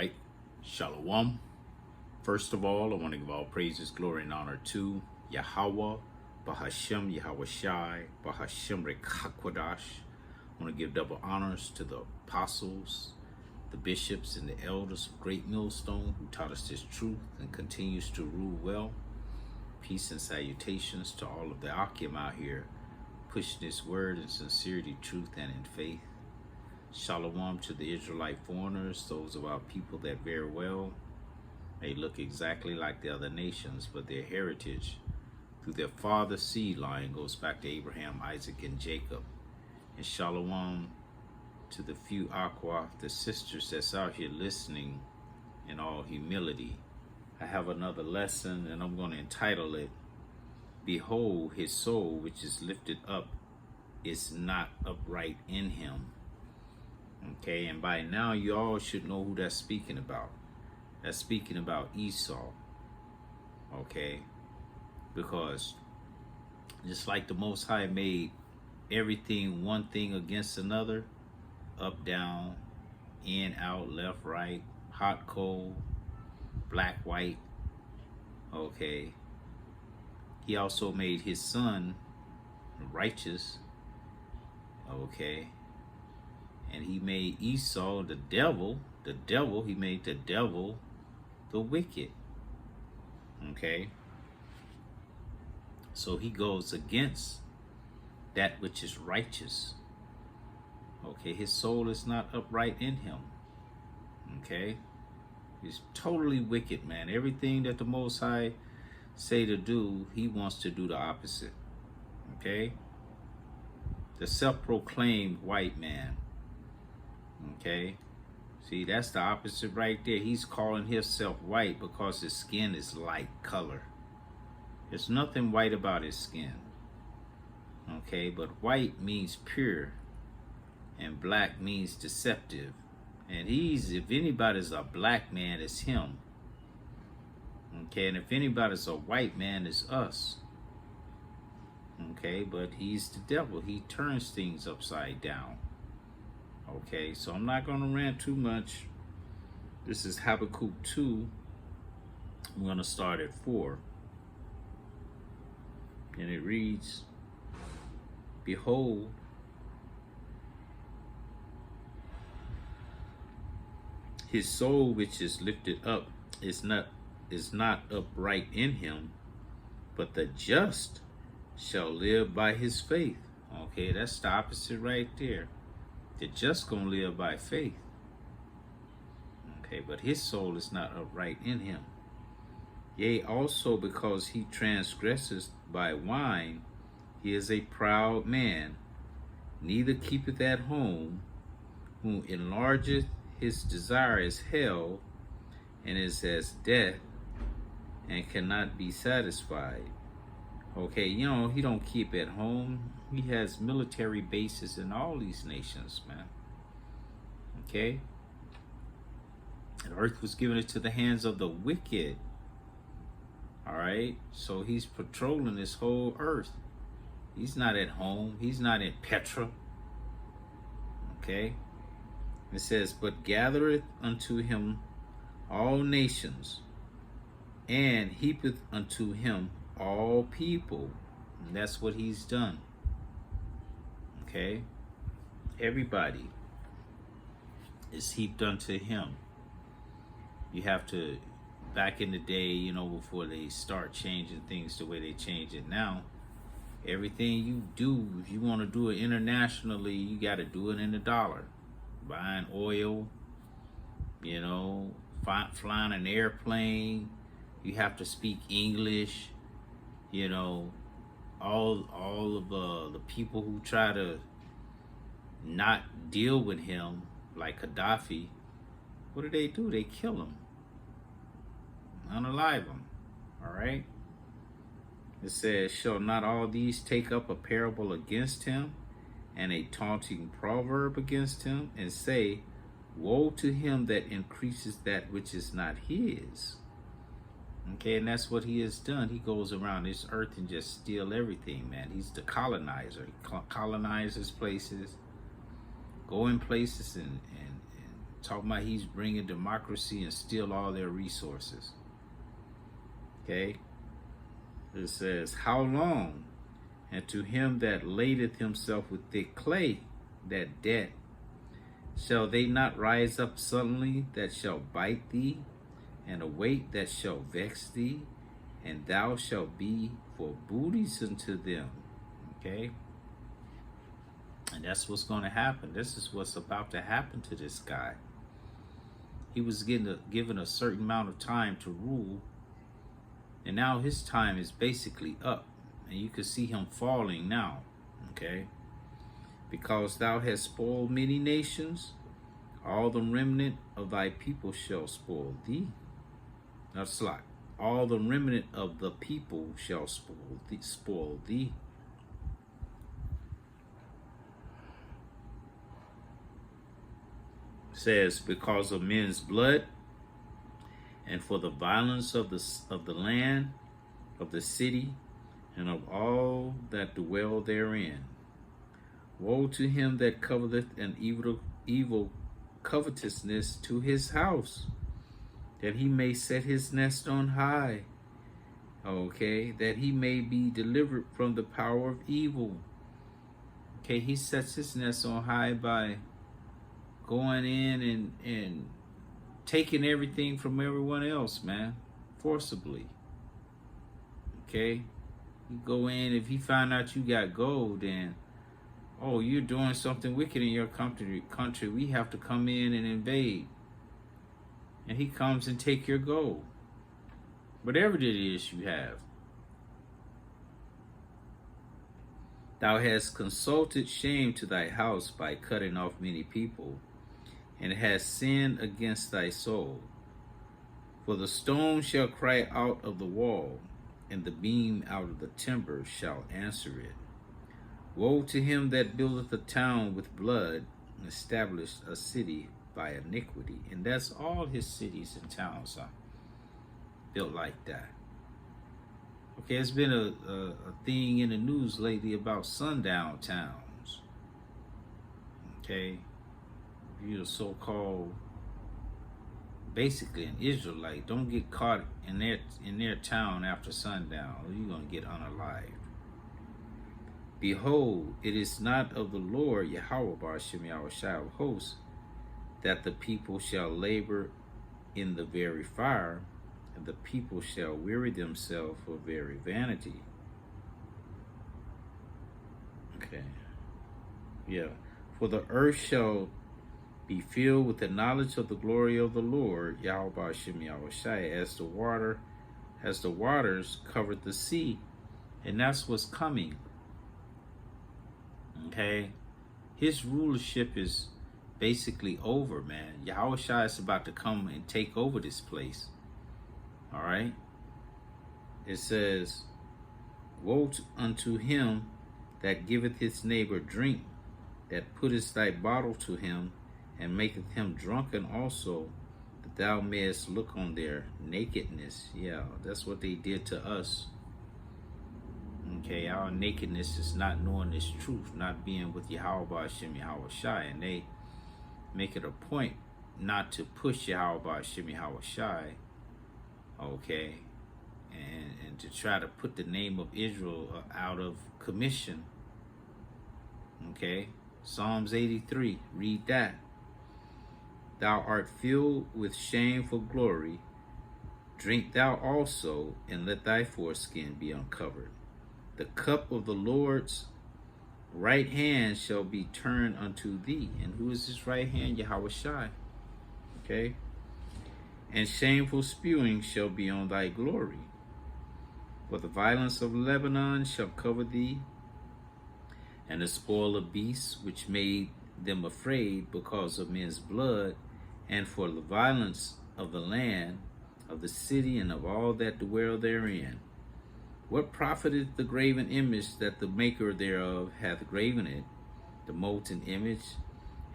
right. Shalom. First of all, I want to give all praises, glory, and honor to Yahweh, Bahashem, Yahweh Shai, Bahashem Rekakwadash. I want to give double honors to the apostles, the bishops, and the elders of Great Millstone who taught us this truth and continues to rule well. Peace and salutations to all of the Akim out here pushing this word in sincerity, truth, and in faith. Shalom to the Israelite foreigners, those of our people that very well may look exactly like the other nations, but their heritage through their father's seed line goes back to Abraham, Isaac, and Jacob. And shalom to the few Aqua, the sisters that's out here listening in all humility. I have another lesson, and I'm going to entitle it, Behold, his soul which is lifted up is not upright in him. Okay, and by now you all should know who that's speaking about. That's speaking about Esau. Okay, because just like the Most High made everything one thing against another, up, down, in, out, left, right, hot, cold, black, white, okay, he also made his son righteous, okay, and he made Esau the devil, he made the devil the wicked, okay, so he goes against that which is righteous, okay, his soul is not upright in him, okay, he's totally wicked, man. Everything that the Most High say to do, he wants to do the opposite, okay, the self-proclaimed white man. Okay, see, that's the opposite right there. He's calling himself white because his skin is light color. There's nothing white about his skin. Okay, but white means pure and black means deceptive. And if anybody's a black man, it's him. Okay, and if anybody's a white man, it's us. Okay, but he's the devil. He turns things upside down. Okay, so I'm not going to rant too much. This is Habakkuk 2. I'm going to start at 4. And it reads, Behold, his soul which is lifted up is not upright in him, but the just shall live by his faith. Okay, that's the opposite right there. The just gonna live by faith. Okay, but his soul is not upright in him. Yea, also because he transgresses by wine, he is a proud man, neither keepeth at home, who enlargeth his desire as hell, and is as death, and cannot be satisfied. Okay, you know, he don't keep at home. He has military bases in all these nations, man. Okay? And earth was given into the hands of the wicked. All right? So he's patrolling this whole earth. He's not at home. He's not in Petra. Okay? It says, But gathereth unto him all nations, and heapeth unto him all people. And that's what he's done. Okay, everybody is heaped unto him. You have to, back in the day, you know, before they start changing things the way they change it now, everything you do, if you want to do it internationally, you got to do it in the dollar. Buying oil, you know, flying an airplane, you have to speak English, you know. All of the people who try to not deal with him, like Gaddafi, what do? They kill him, unalive him. All right. It says, Shall not all these take up a parable against him, and a taunting proverb against him, and say, Woe to him that increases that which is not his. Okay, and that's what he has done. He goes around this earth and just steal everything, man. He's the colonizer. He colonizes places, go in places and Talking about he's bringing democracy and steal all their resources. Okay? It says, how long? And to him that ladeth himself with thick clay, that debt, shall they not rise up suddenly that shall bite thee, and a weight that shall vex thee, and thou shalt be for booties unto them. Okay? And that's what's going to happen. This is what's about to happen to this guy. He was given a certain amount of time to rule, and now his time is basically up. And you can see him falling now. Okay? Because thou hast spoiled many nations, all the remnant of thy people shall spoil thee. Now, slot. All the remnant of the people shall spoil thee. Says, because of men's blood, and for the violence of the land, of the city, and of all that dwell therein. Woe to him that coveteth an evil covetousness to his house, that he may set his nest on high. Okay, that he may be delivered from the power of evil. Okay, he sets his nest on high by going in and taking everything from everyone else, man, forcibly. Okay, you go in, if he find out you got gold, then, oh, you're doing something wicked in your country, we have to come in and invade. And he comes and take your gold, whatever it is you have. Thou hast consulted shame to thy house by cutting off many people, and hast sinned against thy soul. For the stone shall cry out of the wall, and the beam out of the timber shall answer it. Woe to him that buildeth a town with blood, and established a city by iniquity. And that's all his cities and towns are built like that. Okay, it's been a thing in the news lately about sundown towns. Okay, you're so-called basically an Israelite, don't get caught in their town after sundown, or you're gonna get unalived. Behold, it is not of the Lord Yahweh Ba'ashem Yahushai of hosts, that the people shall labor in the very fire, and the people shall weary themselves for very vanity. Okay. Yeah. For the earth shall be filled with the knowledge of the glory of the Lord, Yahweh Ba'ashem Yahushai, as the waters covered the sea. And that's what's coming. Okay? His rulership is basically over, man. Yahushua is about to come and take over this place. All right? It says, woe unto him that giveth his neighbor drink, that putteth thy bottle to him, and maketh him drunken also, that thou mayest look on their nakedness. Yeah, that's what they did to us. Okay, our nakedness is not knowing this truth, not being with Yahweh Ba'ashem Yahushai, and they make it a point not to push Yahweh Ba'ashem Yahushai, okay, and to try to put the name of Israel out of commission. Okay, Psalms 83, read that. Thou art filled with shameful glory. Drink thou also, and let thy foreskin be uncovered. The cup of the Lord's right hand shall be turned unto thee. And who is his right hand? Yahushai. Okay. And shameful spewing shall be on thy glory. For the violence of Lebanon shall cover thee, and the spoil of beasts which made them afraid because of men's blood, and for the violence of the land, of the city, and of all that dwell therein. What profiteth the graven image that the maker thereof hath graven it, the molten image,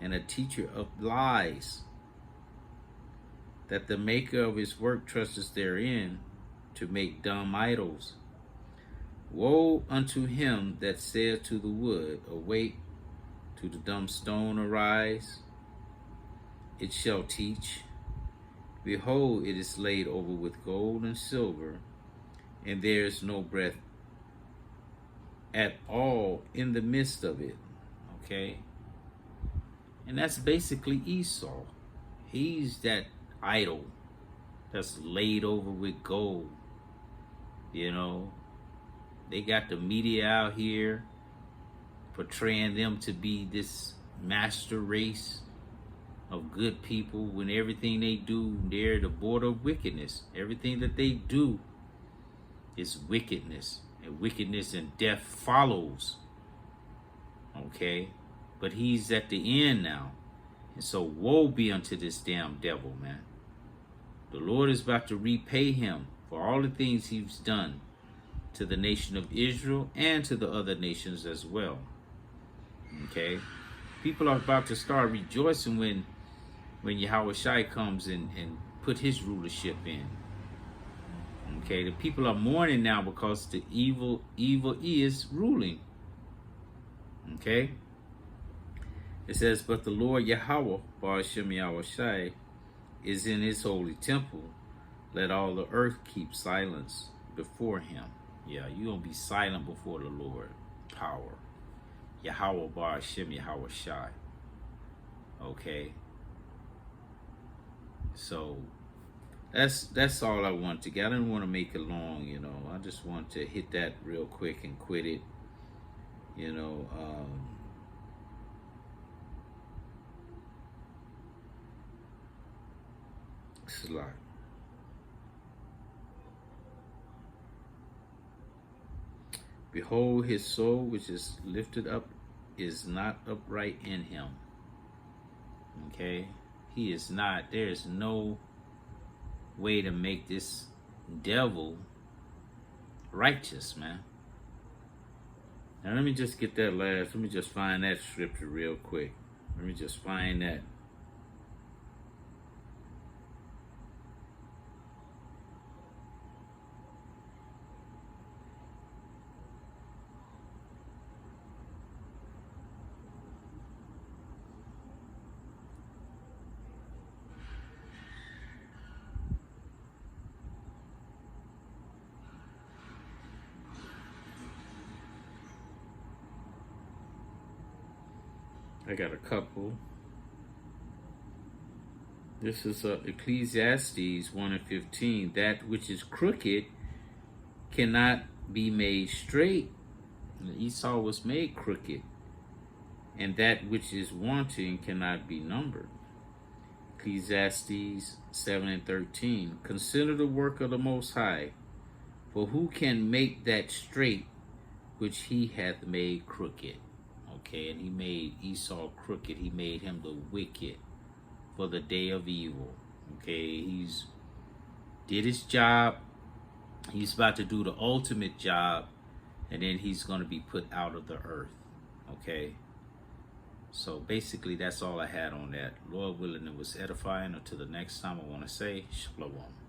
and a teacher of lies, that the maker of his work trusteth therein, to make dumb idols? Woe unto him that saith to the wood, awake, to the dumb stone, arise, it shall teach. Behold, it is laid over with gold and silver, and there is no breath at all in the midst of it. Okay? And that's basically Esau. He's that idol that's laid over with gold. You know, they got the media out here portraying them to be this master race of good people when everything they do, they're at the border of wickedness. Everything that they do is wickedness, and wickedness and death follows. Okay? But he's at the end now. And so woe be unto this damn devil, man. The Lord is about to repay him for all the things he's done to the nation of Israel and to the other nations as well. Okay? People are about to start rejoicing when Yahweh Shai comes and put his rulership in. Okay? The people are mourning now because the evil is ruling. Okay? It says, but the Lord Yahweh, Ba'ashem Yahweh Shai, is in his holy temple. Let all the earth keep silence before him. Yeah, you're going to be silent before the Lord. Power. Yahweh Ba'ashem Yahweh Shai. Okay. So, that's all I want to get. I didn't want to make it long, you know. I just want to hit that real quick and quit it. You know, Slide. Behold, his soul which is lifted up is not upright in him. Okay? He is not. There is no way to make this devil righteous, man. Now let me just get that last. Let me just find that scripture real quick. Let me just find that. I got a couple. This is Ecclesiastes 1:15. That which is crooked cannot be made straight. Esau was made crooked. And that which is wanting cannot be numbered. Ecclesiastes 7:13. Consider the work of the Most High, for who can make that straight which he hath made crooked? Okay, and he made Esau crooked. He made him the wicked for the day of evil. Okay, he's did his job. He's about to do the ultimate job, and then he's going to be put out of the earth. Okay, so basically that's all I had on that. Lord willing, it was edifying. Until the next time, I want to say shalom.